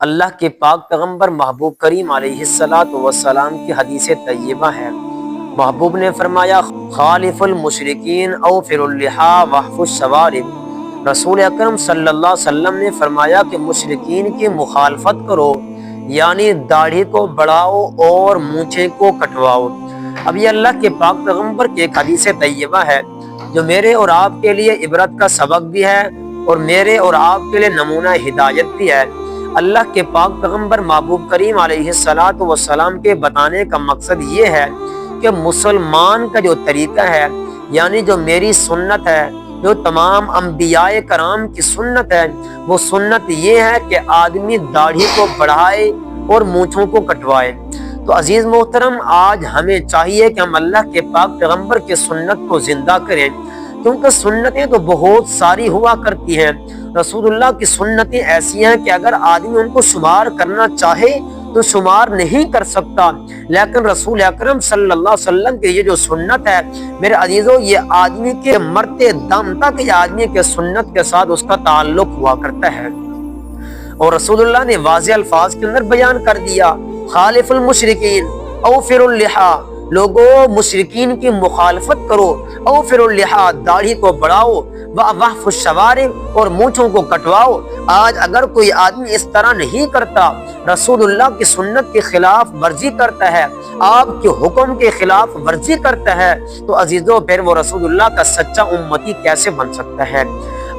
اللہ کے پاک پیغمبر محبوب کریم علیہ السلام کی حدیث طیبہ ہے۔ محبوب نے فرمایا خالف المشرکین اوفر اللحا وحف الشوارب۔ رسول اکرم صلی اللہ علیہ وسلم نے فرمایا کہ مشرکین کی مخالفت کرو، یعنی داڑھی کو بڑھاؤ اور مونچھیں کو کٹواؤ۔ اب یہ اللہ کے پاک پیغمبر کی ایک حدیث طیبہ ہے جو میرے اور آپ کے لیے عبرت کا سبق بھی ہے اور میرے اور آپ کے لیے نمونہ ہدایت بھی ہے۔ اللہ کے پاک پیغمبر محبوب کریم علیہ السلام کے بتانے کا مقصد یہ ہے کہ مسلمان کا جو طریقہ ہے، یعنی جو میری سنت ہے، جو تمام انبیاء کرام کی سنت ہے، وہ سنت یہ ہے کہ آدمی داڑھی کو بڑھائے اور مونچھوں کو کٹوائے۔ تو عزیز محترم، آج ہمیں چاہیے کہ ہم اللہ کے پاک پیغمبر کی سنت کو زندہ کریں، کیونکہ سنتیں تو بہت ساری ہوا کرتی ہیں۔ رسول اللہ کی سنتیں ایسی ہیں کہ اگر آدمی ان کو شمار کرنا چاہے تو شمار نہیں کر سکتا، لیکن رسول اکرم صلی اللہ علیہ وسلم کی یہ جو سنت ہے میرے عزیزو، یہ آدمی کے مرتے دم تک یہ آدمی کے سنت کے ساتھ اس کا تعلق ہوا کرتا ہے۔ اور رسول اللہ نے واضح الفاظ کے اندر بیان کر دیا خالف المشرکین اوفر اللحا، لوگوں مشرکین کی مخالفت کرو، اوفر اللحا داڑھی کو بڑھاؤ، وحف الشوارب اور مونچھوں کو کٹواؤ۔ آج اگر کوئی آدمی اس طرح نہیں کرتا، رسول اللہ کی سنت کے خلاف ورزی کرتا ہے، آپ کے حکم کے خلاف ورزی کرتا ہے، تو عزیزو پھر وہ رسول اللہ کا سچا امتی کیسے بن سکتا ہے؟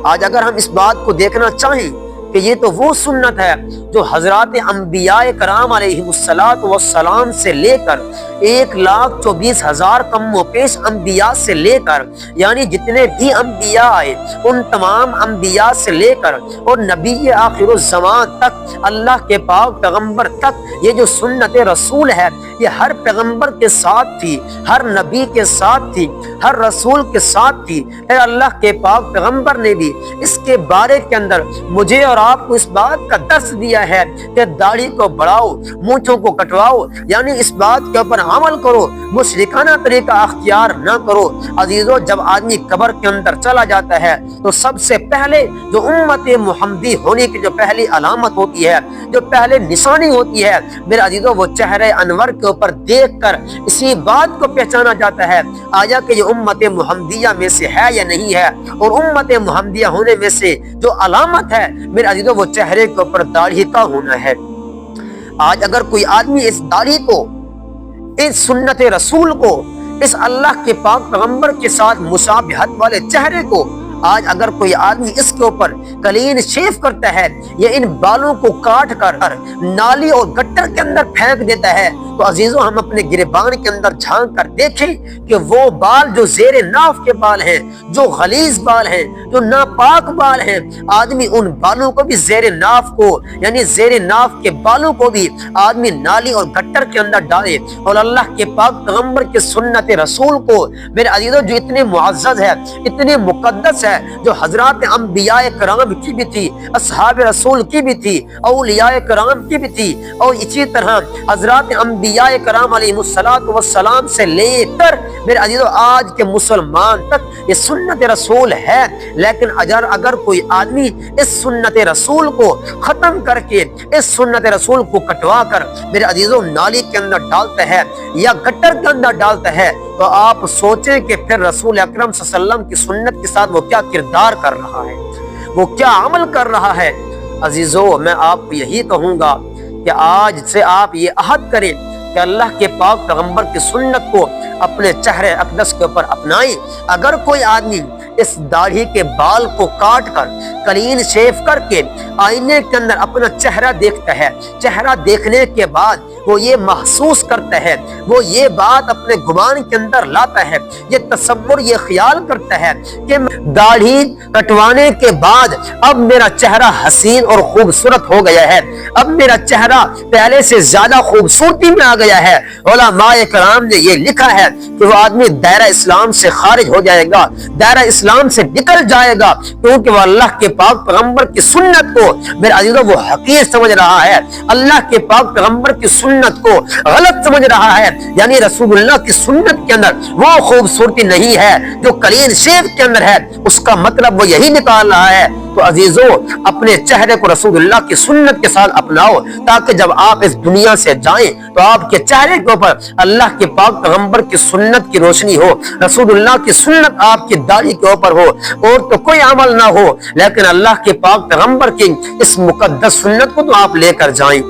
آج اگر ہم اس بات کو دیکھنا چاہیں کہ یہ تو وہ سنت ہے جو حضرات انبیاء کرام علیہ السلام سے لے کر 1,24,000 کم و پیش انبیاء سے لے کر، یعنی جتنے بھی انبیاء آئے ان تمام انبیاء سے لے کر اور نبی آخر الزمان تک، اللہ کے پاک پیغمبر تک یہ جو سنت رسول ہے یہ ہر پیغمبر کے ساتھ تھی، ہر نبی کے ساتھ تھی، ہر رسول کے ساتھ تھی۔ پھر اللہ کے پاک پیغمبر نے بھی اس کے بارے کے اندر مجھے اور آپ کو اس بات کا درس دیا ہے کہ داڑھی کو بڑھاؤ، مونچھوں کو کٹواؤ، یعنی اس بات کے اوپر عمل کرو، مشرکانہ طریقہ اختیار نہ کرو۔ عزیزو، جب آدمی قبر کے اندر چلا جاتا ہے تو سب سے پہلے جو امت محمدی ہونے کی جو پہلی علامت ہوتی ہے، جو پہلے نشانی ہوتی ہے میرے عزیزو، وہ چہرے انور کے اوپر دیکھ کر اسی بات کو پہچانا جاتا ہے آیا کہ یہ امت محمدیہ میں سے ہے یا نہیں ہے۔ اور امت محمدیہ ہونے میں سے جو علامت ہے میرے عزیزو، وہ چہرے کے اوپر داڑھی کا ہونا ہے۔ آج اگر کوئی آدمی اس داڑھی کو، اس سنت رسول کو، اس اللہ کے پاک پیغمبر کے ساتھ مشابہت والے چہرے کو، آج اگر کوئی آدمی اس کے اوپر کلین شیف کرتا ہے یا ان بالوں کو کاٹ کر نالی اور گٹر کے اندر پھینک دیتا ہے، تو عزیزو ہم اپنے گریبان کے اندر جھانک کر دیکھیں کہ وہ بال جو زیر ناف کے بال ہیں، جو غلیظ بال ہیں، جو ناپاک بال ہیں، آدمی ان بالوں کو بھی زیر ناف کو، یعنی زیر ناف کے بالوں کو بھی آدمی نالی اور گٹر کے اندر ڈالے۔ اور اللہ کے پاک پیغمبر کے سنت رسول کو میرے عزیزو، جو اتنے معزز ہے، اتنے مقدس ہے، جو حضرات انبیاء کرام کی بھی تھی، اصحاب رسول کی بھی تھی، اولیاء کرام کی بھی تھی، اور اسی طرح حضرات انبیاء کرام علیہ السلام سے لے کر میرے عزیزو آج کے مسلمان تک یہ سنت رسول ہے۔ لیکن اگر کوئی آدمی اس سنت رسول کو ختم کر کے، اس سنت رسول کو کٹوا کر میرے عزیزو نالی کے اندر ڈالتا ہے یا گٹر کے اندر ڈالتا ہے، تو آپ سوچیں کہ پھر رسول اکرم صلی اللہ علیہ وسلم کی سنت کے ساتھ وہ کیا کردار کر رہا ہے، وہ کیا عمل کر رہا ہے۔ عزیزو، میں آپ کو یہی کہوں گا کہ آج سے آپ یہ عہد کریں کہ اللہ کے پاک پیغمبر کی سنت کو اپنے چہرے اقدس کے اوپر اپنائیں۔ اگر کوئی آدمی اس داڑھی کے بال کو کاٹ کر کلین شیف کر کے آئینے کے اندر اپنا چہرہ دیکھتا ہے، چہرہ دیکھنے کے بعد وہ یہ محسوس کرتا ہے، وہ یہ بات اپنے گمان کے اندر لاتا ہے، یہ تصور، یہ خیال کرتا ہے کہ داڑھی کٹوانے کے بعد اب میرا چہرہ حسین اور خوبصورت ہو گیا ہے، اب میرا چہرہ پہلے سے زیادہ خوبصورتی میں آ گیا ہے۔ علماء کرام نے یہ لکھا ہے کہ وہ آدمی دائرہ اسلام سے خارج ہو جائے گا، دائرہ اسلام سے نکل جائے گا، کیونکہ وہ اللہ کے پاک پیغمبر کی سنت کو میرے عزیزوں وہ حقیر سمجھ رہا ہے، اللہ کے پاک پیغمبر کی سنت کو غلط سمجھ رہا ہے، یعنی رسول اللہ کی سنت کے اندر وہ خوبصورتی نہیں ہے جو کلین شیف کے اندر ہے، اس کا مطلب وہ یہی نکال رہا ہے۔ تو عزیزو اپنے چہرے کو رسول کی سنت کے ساتھ اپناؤ، تاکہ جب آپ اس دنیا سے جائیں تو آپ کے چہرے کے اوپر اللہ کے پاک پیغمبر کی سنت کی روشنی ہو، رسول اللہ کی سنت آپ کی داڑھی کے اوپر ہو، اور تو کوئی عمل نہ ہو، لیکن اللہ کے پاک پیغمبر کی اس مقدس سنت کو تو آپ لے کر جائیں۔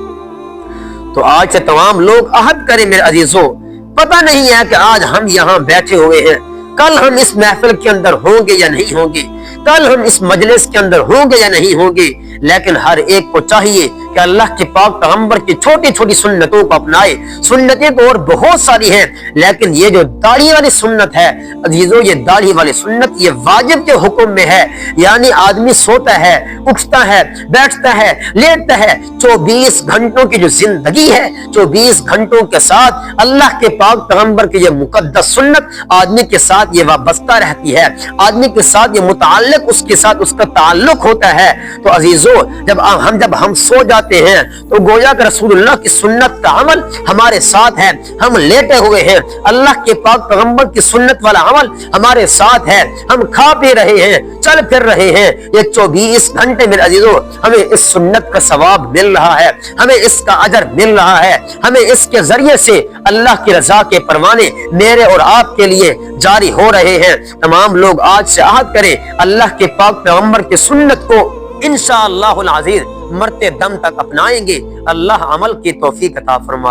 تو آج سے تمام لوگ عہد کریں میرے عزیزو، پتہ نہیں ہے کہ آج ہم یہاں بیٹھے ہوئے ہیں، کل ہم اس محفل کے اندر ہوں گے یا نہیں ہوں گے، کل ہم اس مجلس کے اندر ہوں گے یا نہیں ہوں گے، لیکن ہر ایک کو چاہیے کہ اللہ کے پاک پیغمبر کی چھوٹی چھوٹی سنتوں کو اپنائے۔ سنتیں تو اور بہت ساری ہیں، لیکن یہ جو داڑھی والی سنت ہے عزیزو، یہ داڑھی والی سنت یہ واجب کے حکم میں ہے، یعنی آدمی سوتا ہے، اٹھتا ہے، بیٹھتا ہے، لیٹتا ہے، 24 گھنٹوں کی جو زندگی ہے، 24 گھنٹوں کے ساتھ اللہ کے پاک پیغمبر کی یہ مقدس سنت آدمی کے ساتھ یہ وابستہ رہتی ہے، آدمی کے ساتھ یہ متعلق اس کے ساتھ اس کا تعلق ہوتا ہے۔ تو عزیزو جب ہم سو جاتے ہیں تو گویا کہ رسول اللہ کی سنت کا عمل ہمارے ساتھ ہے، ہم لیٹے ہوئے ہیں، اللہ کے پاک پیغمبر کی سنت والا عمل ہمارے ساتھ ہے، ہم کھا پی رہے ہیں، چل پھر رہے ہیں، یہ 24 گھنٹے میرے عزیزو ہمیں اس سنت کا ثواب مل رہا ہے، ہمیں اس کا اجر مل رہا ہے، ہمیں اس کے ذریعے سے اللہ کی رضا کے پروانے میرے اور آپ کے لیے جاری ہو رہے ہیں۔ تمام لوگ آج سے عہد کریں اللہ کے پاک پیغمبر کی سنت کو انشاءاللہ العزیز مرتے دم تک اپنائیں گے۔ اللہ عمل کی توفیق عطا فرمائے۔